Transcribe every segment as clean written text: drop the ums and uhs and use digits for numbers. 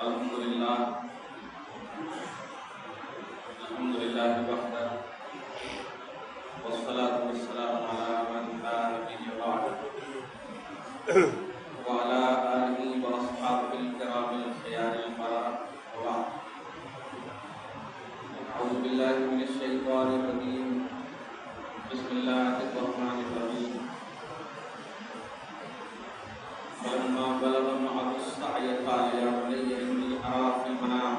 الحمدللہ وحدہ والصلاة والسلام علی من لا نبی بعدہ وعلی آلہ واصحابہ الکرام الخیار البررہ وبعد اعوذ باللہ من الشیطان الرجیم بسم اللہ الرحمن الرحیم فلما بلغ معه السعي قال يا بني إني أرى في المنام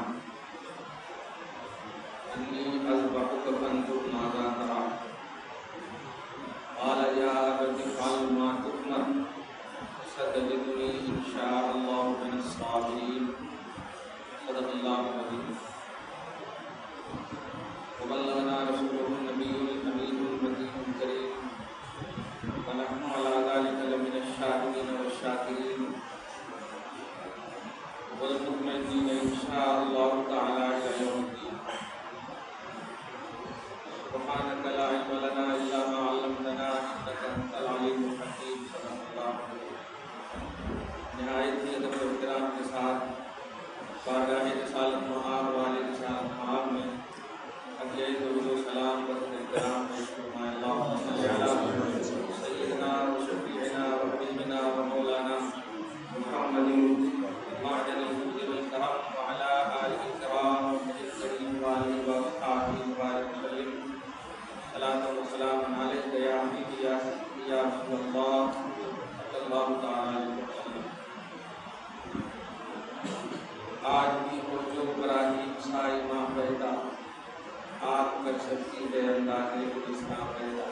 أني أذبحك فانظر ماذا ترى قال يا أبت افعل ما تؤمر ستجدني إن شاء الله من الصابرين صدق الله العظيم وبلغنا رسوله النبي الأمين المتين الكريم ونحن على ذلك لمن الشاهدين والشاكرين والمطمئنين إن شاء الله تعالى إلى يوم الدين سبحانك لا علم لنا إلا ما علمتنا إنك أنت العليم الحكيم صدق الله نہایت ہی ادب و احترام کے ساتھ بارگاہ رسالت مآب والے رسالت مآب میں اجائی درود و سلام و احترام پیش فرمائے اللہم صلی علی سیدنا و شفیعنا و حبیبنا و مولانا محمد معدن الجود والکرم وعلی آلہ الکرام الکریم وآلہ واصحابہ وبارک وسلم صلاۃ و سلام علیک یا حبیبی یا صفی یا رسول اللہ صلی اللہ تعالی علیہ وسلم۔ آج بھی ہو جو براہی مسائی ماں پیدا آپ کر سکتی ہے اندازے اسلام پیدا۔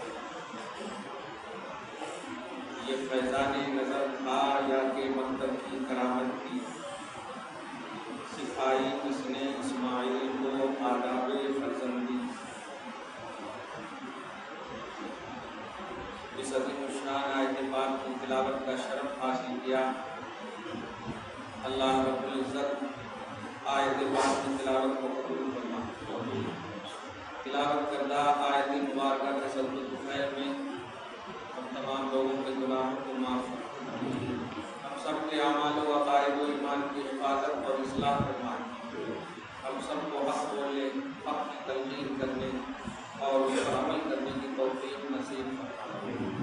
یہ فیضان نظر تھا یا کہ مکتب کی کرامت تھی، سکھائی اس نے اسماعیل کو آداب فرزندی۔ اس عظیم الشان آیت پاک کی تلاوت کا شرف حاصل کیا۔ اللہ رب العزت آیت پاک کی تلاوت کو قبول فرما۔ تلاوت کردہ آیت مبارکہ تسلط خیر میں ہم تمام لوگوں کے گناہوں کو معاف فرما۔ ہم سب کے اعمال و عقائد و ایمان کی حفاظت اور اصلاح فرمائے۔ ہم سب کو حق بولنے، حق کی تلقین کرنے اور اس پر عمل کرنے کی توفیق نصیب فرمائے۔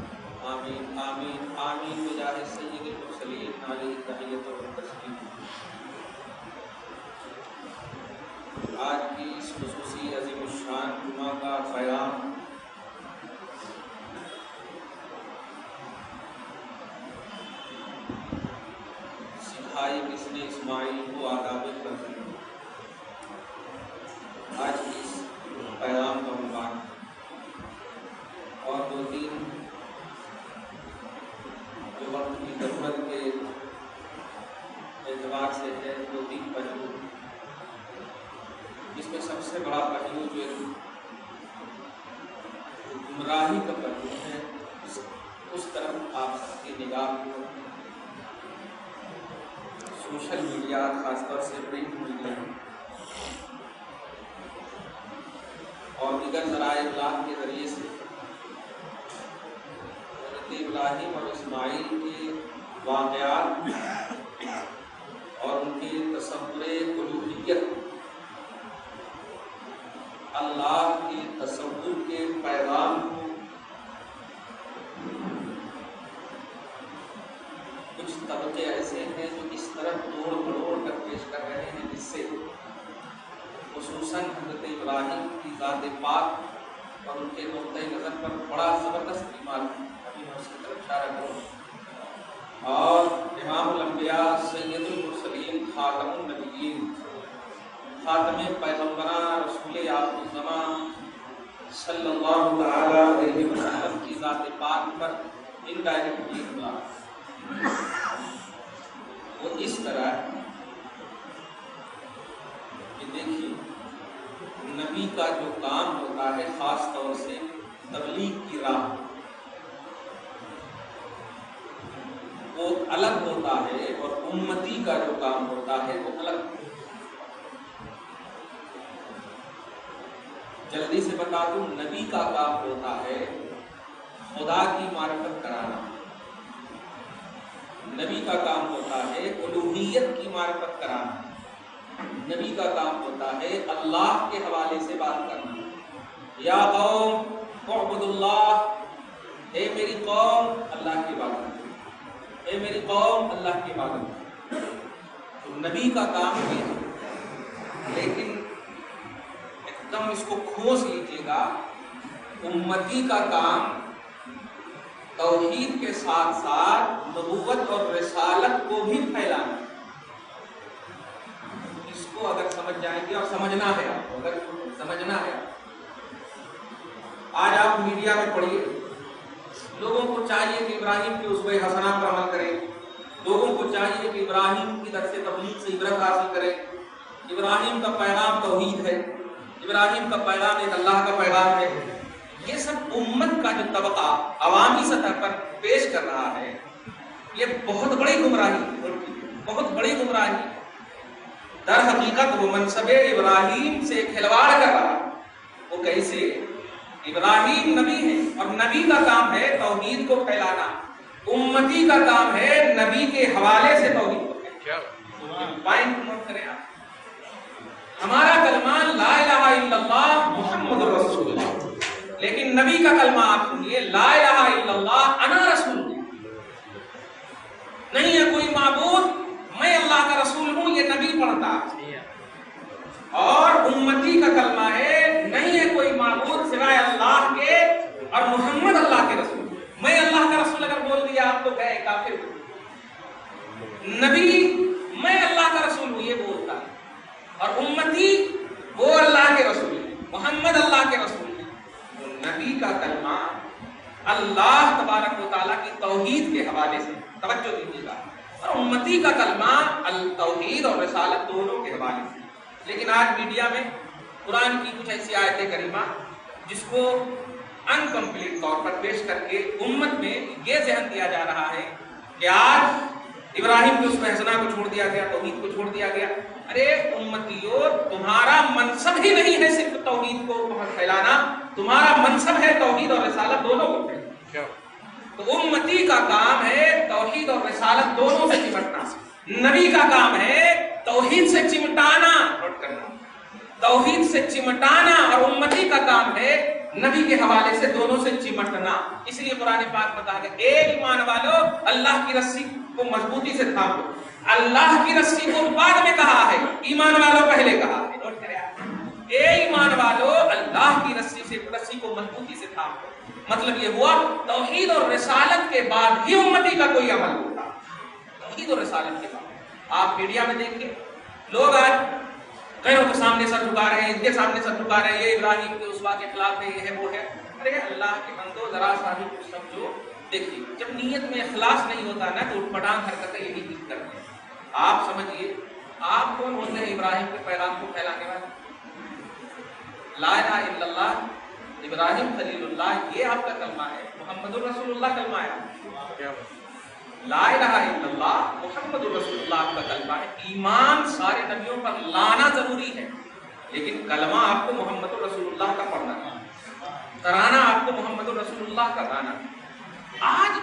آمین آمین آمین بجاہ سید المرسلین علیہ تحیۃ و تسلیم۔ آج کی اس خصوصی عظیم الشان جمعہ کا قیام سکھائی کس نے اسماعیل کو آداب فرزندی۔ آج کی اس قیام کا عنوان اور دو تین جو وقت کی ضرورت کے اعتبار سے ہے، دو تین پہلو۔ اس میں سب سے بڑا پہلو جو گمراہی کا پہلو ہے، اس طرف آپ سب کی نگاہ کو سوشل میڈیا، خاص طور سے پرنٹ میڈیا اور دیگر ذرائع ابلاغ کے ذریعے سے حضرت ابراہیم اور اسماعیل کے واقعات اور ان کے تصور الوہیت، اللہ کے تصور کے پیغام کو کچھ طبقے ایسے ہیں جو اس طرح توڑ مروڑ کر پیش کر رہے ہیں، جس سے خصوصاً حضرت ابراہیم کی ذات پاک اور ان کے نقطۂ نظر پر بڑا زبردست بیمار ہے۔ ابھی میں اس کی طرف اشارہ کروں۔ اور امام الانبیاء، سید المرسلین، خاتم النبیین، خاتم پیغمبراں، رسول آخر الزمان صلی اللہ تعالی علیہ وسلم کی ذات پاک پر انڈائریکٹلی حملہ وہ اس طرح کہ دیکھیے، نبی کا جو کام ہوتا ہے خاص طور سے تبلیغ کی راہ، وہ الگ ہوتا ہے، اور امتی کا جو کام ہوتا ہے وہ الگ ہوتا ہے۔ جلدی سے بتا دوں، نبی کا کام ہوتا ہے خدا کی معرفت کرانا، نبی کا کام ہوتا ہے الوہیت کی معرفت کرانا، نبی کا کام ہوتا ہے اللہ کے حوالے سے بات کرنا. یا قوم اعبدوا اللہ، اے میری قوم اللہ کی عبادت کرو، اے میری قوم اللہ کی عبادت کرو. تو نبی کا کام یہ ہے، لیکن ایک دم اس کو کھوس لیجیے گا، امتی کا کام توحید کے ساتھ ساتھ نبوت اور رسالت کو بھی پھیلانا. اس کو اگر سمجھ جائیں گے، اور سمجھنا ہے آپ کو، اگر سمجھنا ہے، آج آپ میڈیا میں پڑھیے، لوگوں کو چاہیے کہ ابراہیم کے اسوہ حسنہ پر عمل کریں، لوگوں کو چاہیے کہ ابراہیم کی درس تبلیغ سے عبرت حاصل کریں. ابراہیم کا پیغام توحید ہے، ابراہیم کا پیغام ایک اللہ کا پیغام ہے. یہ سب امت کا جو طبقہ عوامی سطح پر پیش کر رہا ہے، یہ بہت بڑی گمراہی، بہت بڑی گمراہی. در حقیقت وہ منصب ابراہیم سے کھلواڑ کر رہا ہے. وہ کیسے؟ ابراہیم نبی ہے، اور نبی کا کام ہے توحید کو پھیلانا، امتی کا کام ہے نبی کے حوالے سے توحید کو پھیلانا. پوائنٹ نوٹ کریں آپ. ہمارا کلمہ لا الہ الا اللہ محمد رسول اللہ، لیکن نبی کا کلمہ آپ سنیے، لا الہ الا اللہ انا رسول اللہ. نہیں ہے کوئی معبود، میں اللہ کا رسول ہوں، یہ نبی پڑھتا. اور امتی کا کلمہ ہے، نہیں ہے کوئی معبود سوائے اللہ کے، اور محمد اللہ کے رسول. میں اللہ کا رسول اگر بول دیا آپ تو گئے کافر. نبی میں اللہ کا رسول ہوں یہ بولتا، اور امتی وہ اللہ کے رسول ہے، محمد اللہ کے رسول ہے. نبی کا کلمہ اللہ تبارک و تعالیٰ کی توحید کے حوالے سے، توجہ دیجیے گا، اور امتی کا کلمہ التوحید اور رسالت دونوں کے حوالے سے. لیکن آج میڈیا میں قرآن کی کچھ ایسی آیت کریمہ جس کو انکمپلیٹ طور پر پیش کر کے امت میں یہ ذہن دیا جا رہا ہے کہ آج ابراہیم کے اسوہ حسنہ کو چھوڑ دیا گیا، توحید کو چھوڑ دیا گیا. ارے امتیو، تمہارا منصب ہی نہیں ہے صرف توحید کو پھیلانا، تمہارا منصب ہے توحید اور رسالت دونوں کو پھیلانا. تو امتی کا کام ہے توحید اور رسالت دونوں سے چمٹنا. نبی کا کام ہے توحید سے چمٹانا، نوٹ کرنا، توحید سے چمٹانا، اور امتی کا کام ہے نبی کے حوالے سے دونوں سے چمٹنا. اس لیے قرآن پاک بتا گیا، اے ایمان والو اللہ کی رسی کو مضبوطی سے تھام لو. اللہ کی رسی کو بعد میں کہا ہے، ایمان والو پہلے کہا ہے. نوٹ کریں، اے ایمان والو اللہ کی رسی کو مضبوطی سے تھام لو. مطلب یہ ہوا توحید اور رسالت کے بعد ہی امتی کا کوئی عمل ہوتا. توحید اور رسالت کے بعد آپ میڈیا میں دیکھیے، لوگ آج غیروں کے سامنے سر جھکا رہے ہیں، ان کے سامنے سر جھکا رہے ہیں، یہ ابراہیم کے اسوا کے خلاف ہے، یہ ہے وہ ہے. ارے اللہ کے بندو ذرا سا بھی کچھ سمجھو. دیکھیے جب نیت میں اخلاص نہیں ہوتا نا تو اٹھ پٹانگ حرکتیں یہی چیز کرتے ہیں. آپ سمجھیے، آپ کون ہوتے ہیں ابراہیم کے پیغام کو پھیلانے والے؟ لا الہ الا اللہ ابراہیم خلیل اللہ، یہ آپ کا کلمہ ہے. محمد الرسول اللہ کلمہ ہے. لا الہ الا اللہ محمد الرسول اللہ آپ کا کلمہ ہے. ایمان سارے نبیوں پر لانا ضروری ہے، لیکن کلمہ آپ کو محمد الرسول اللہ کا پڑھنا ہے، کرانا آپ کو محمد الرسول اللہ کا گانا. آج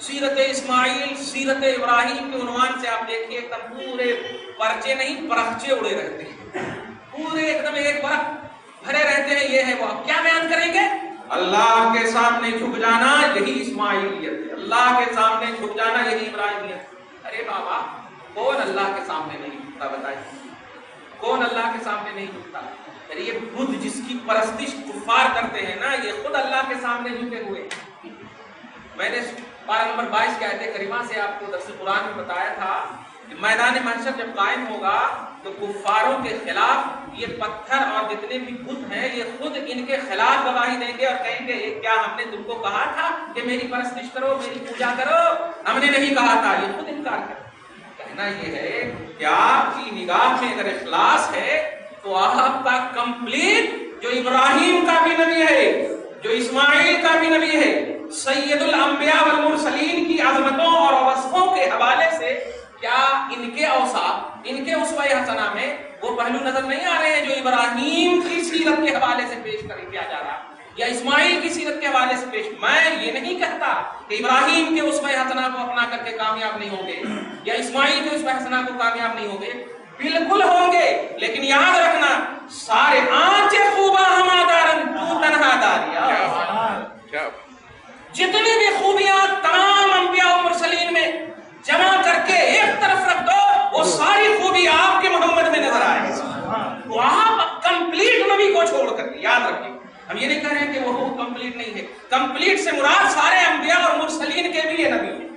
سیرت اسماعیل، سیرت ابراہیم کے عنوان سے آپ دیکھیے ایک دم پورے پرچے نہیں پرخچے اڑے رہتے ہیں، پورے ایک دم ایک برف بھرے رہتے ہیں. یہ ہے وہ، آپ کیا بیان کریں گے؟ اللہ کے سامنے جھک جانا یہی اسماعیلیت ہے، اللہ کے سامنے جھک جانا یہی ابراہیمیت. ارے بابا کون اللہ کے سامنے نہیں جھکتا؟ بتائیے کون اللہ کے سامنے نہیں جھکتا؟ ارے یہ بدھ جس کی پرستش کفار کرتے ہیں نا، یہ خود اللہ کے سامنے جھکے ہوئے. میں نے پارہ نمبر 22 کی آیت کریمہ سے آپ کو درس قرآن میں بتایا تھا کہ میدان محشر جب قائم ہوگا تو کفاروں کے خلاف یہ پتھر اور جتنے بھی بت ہیں یہ خود ان کے خلاف گواہی دیں گے اور کہیں گے کیا ہم نے تم کو کہا تھا کہ میری پرستش کرو، میری پوجا کرو؟ ہم نے نہیں کہا تھا. یہ خود انکار کریں. کہنا یہ ہے کہ آپ کی نگاہ میں اگر اخلاص ہے تو آپ کا کمپلیٹ، جو ابراہیم کا بھی نبی ہے، جو اسماعیل کا بھی نبی ہے، سید الانبیاء والمرسلین کی عظمتوں اور وصفوں کے حوالے سے کیا ان کے اوصاف، ان کے اسوہ حسنہ میں وہ پہلو نظر نہیں آ رہے ہیں جو ابراہیم کی سیرت کے حوالے سے پیش کیا جا رہا یا اسماعیل کی سیرت کے حوالے سے پیش؟ میں یہ نہیں کہتا کہ ابراہیم کے اسوہ حسنہ کو اپنا کر کے کامیاب نہیں ہوں گے یا اسماعیل کے اسوہ حسنہ کو کامیاب نہیں ہوں گے. بالکل ہوں گے، لیکن یاد رکھنا سارے آنچ خوبا ہمادارن تو تنہا داریا، جتنی بھی خوبیاں تمام انبیاء و مرسلین میں جمع کر کے ایک طرف رکھ دو، وہ ساری خوبی آپ کے محمد میں نظر آئے گی۔ وہ آپ کمپلیٹ نبی کو چھوڑ کر کے یاد رکھیں، ہم یہ نہیں کہہ رہے ہیں کہ وہ کمپلیٹ نہیں ہے، کمپلیٹ سے مراد سارے انبیاء اور مرسلین کے بھی یہ نبی ہیں،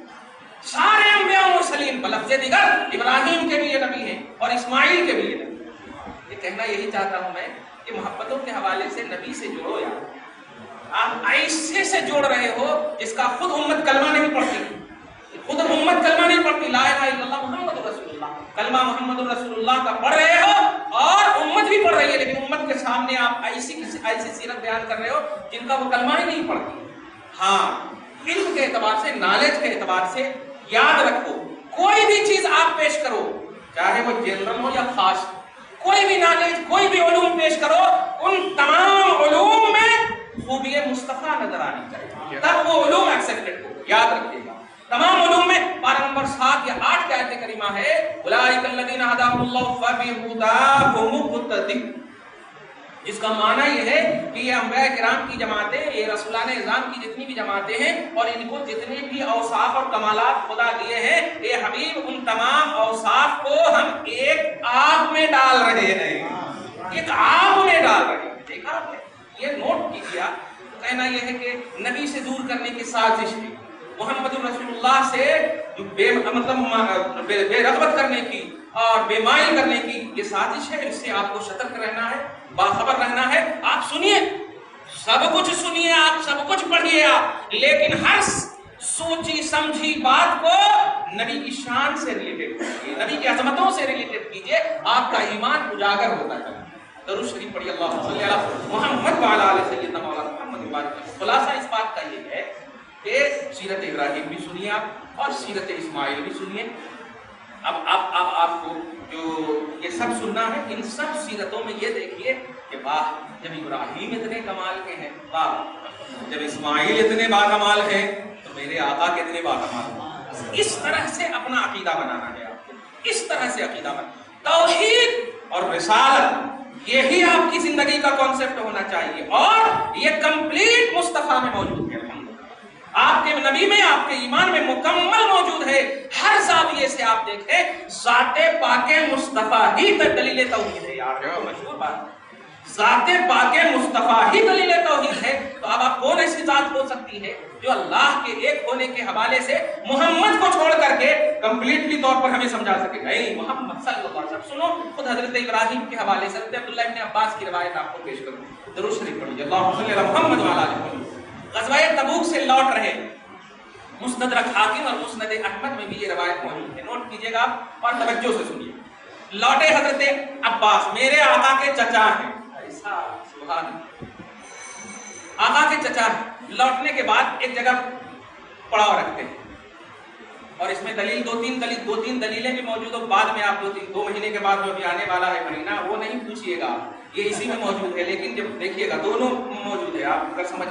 سارے انبیاء و مرسلین، بلفظ دیگر ابراہیم کے بھی یہ نبی ہیں اور اسماعیل کے بھی یہ نبی ہیں۔ یہ کہنا یہی چاہتا ہوں میں کہ محبتوں کے حوالے سے نبی سے جوڑو یار، آپ ایسے سے جوڑ رہے ہو جس کا خود امت کلمہ نہیں پڑھتی، خود امت کلمہ نہیں پڑھتی، لا الہ الا اللہ محمد رسول اللہ، کلمہ محمد رسول اللہ کا پڑھ رہے ہو اور امت بھی پڑھ رہی ہے، لیکن امت کے سامنے آپ ایسی سیرت بیان کر رہے ہو جن کا وہ کلمہ ہی نہیں پڑھتی۔ ہاں، علم کے اعتبار سے، نالج کے اعتبار سے یاد رکھو، کوئی بھی چیز آپ پیش کرو چاہے وہ جنرل ہو یا خاص، کوئی بھی نالج، کوئی بھی علوم پیش کرو، ان تمام علوم میں خوبی مصطفیٰ نظر آنی چاہیے، تب وہ علوم ایکسیپٹڈ ہو۔ یاد رکھیے گا تمام علوم میں پارہ نمبر 7 یا 8 کی آیت کریمہ ہے اولئک الذین ھداھم اللہ فبہداہ مقتدی، جس کا معنی یہ ہے کہ یہ انبیاء کرام کی جماعتیں، یہ رسولان اعظام کی جتنی بھی جماعتیں ہیں اور ان کو جتنے بھی اوصاف اور کمالات خدا دیے ہیں، اے حبیب ان تمام اوصاف کو ہم ایک آگ میں ڈال رہے ہیں، ایک آگ میں ڈال رہے ہیں۔ دیکھا آپ نے، یہ نوٹ کیا، کہنا یہ ہے کہ نبی سے دور کرنے کی سازش ہے، محمد رسول اللہ سے بے رغبت کرنے کی اور بے مائل کرنے کی یہ سازش ہے، اس سے آپ کو سترک رہنا ہے، باخبر رہنا ہے۔ آپ سنیے، سب کچھ سنیے، آپ سب کچھ پڑھیے آپ، لیکن ہر سوچی سمجھی بات کو نبی کی شان سے ریلیٹڈ کیجیے، نبی کی عظمتوں سے ریلیٹڈ کیجیے، آپ کا ایمان اجاگر ہوتا ہے۔ درود شریف پڑھیے، اللہم صلی علی محمد وعلی آل سیدنا مولانا محمد وبارک۔ خلاصہ اس بات کا یہ ہے کہ سیرت ابراہیم بھی سنیے آپ اور سیرت اسماعیل بھی سنیے۔ اب آپ کو جو یہ سب سننا ہے، ان سب سیرتوں میں یہ دیکھیے کہ واہ، جب ابراہیم اتنے کمال کے ہیں، واہ جب اسماعیل اتنے باکمال ہیں تو میرے آقا کتنے باکمال ہیں۔ اس طرح سے اپنا عقیدہ بنانا ہے آپ کو، اس طرح سے عقیدہ بنانا، توحید اور رسالت یہی آپ کی زندگی کا کانسیپٹ ہونا چاہیے، اور یہ کمپلیٹ مصطفیٰ میں موجود ہے، آپ کے نبی میں، آپ کے ایمان میں مکمل موجود ہے۔ ہر زاویے سے آپ دیکھیں، ذات پاک مصطفیٰ ہی دلیل توحید ہے یار، مشہور بات، ذات پاک مصطفیٰ ہی دلیل توحید ہے۔ تو اب آپ کون ایسی ذات ہو سکتی ہے جو اللہ کے ایک ہونے کے حوالے سے محمد کو چھوڑ کر کے کمپلیٹلی طور پر ہمیں سمجھا سکے گا؟ اے محمد صلی اللہ علیہ وسلم سنو، خود حضرت ابراہیم کے حوالے سے حضرت عبداللہ ابن عباس کی روایت آپ کو پیش کروں، درود شریف پڑھیے، اللہم صلی علی محمد وعلی آل محمد۔ غزوہ تبوک سے لوٹ رہے، مستدرک حاکم اور مسند احمد میں بھی یہ روایت موجود ہے، نوٹ کیجئے گا اور توجہ سے سنیے۔ لوٹے حضرت عباس، میرے آقا کے چچا ہیں، ایسا سبحان اللہ، آقا کے چچا ہیں۔ لوٹنے کے بعد ایک جگہ پڑاؤ رکھتے ہیں، اور اس میں دلیل دو تین دلیلیں بھی موجود ہو، بعد میں آپ 2 مہینے کے بعد جو بھی آنے والا ہے مہینہ، وہ نہیں پوچھئے گا، یہ اسی میں موجود ہے، لیکن جب دیکھیے گا دونوں موجود ہے، آپ اگر سمجھ